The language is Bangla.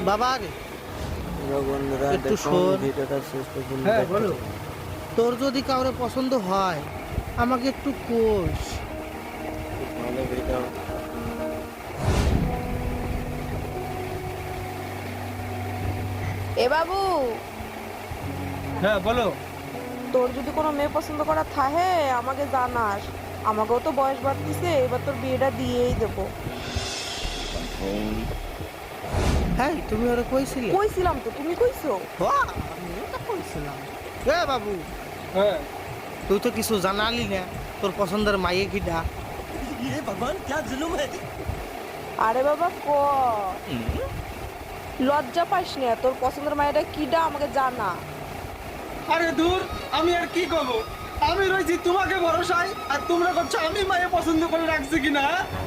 বাবা আগে বন্ধুরা একটু দেখুন শোন। ভিডিওটা শেষ পর্যন্ত হ্যাঁ দেখতে বলো। থাকুন। তোর যদি কাউরে পছন্দ হয় আমাকে একটু কোষ। ভালো ভিডিও। এ বাবু, হ্যাঁ বলো। তোর যদি কোনো মেয়ে পছন্দ করা থাহে আমাকে জানাস। আমাকেও তো বয়স বাড়তিছে, এবার তোর বিয়েটা দিয়েই দেবো। হ্যাঁ তুমি ওরা কইছিলে? কইছিলাম তো, তুমি কইছো? আমিও তো কইছিলাম। এ বাবু, হ্যাঁ তুই তো কিছু জানালি না তোর পছন্দের মাইয়ে কিটা। আরে বাবা ক, লজ্জা পাইস না, তোর পছন্দের মায়েরা কিডা আমাকে জানা। আরে দূর, আমি আর কি করবো? আমি রয়েছি তোমাকে ভরসায় আর তোমরা করছো আমি মায়ে পছন্দ করে রাখছি কিনা।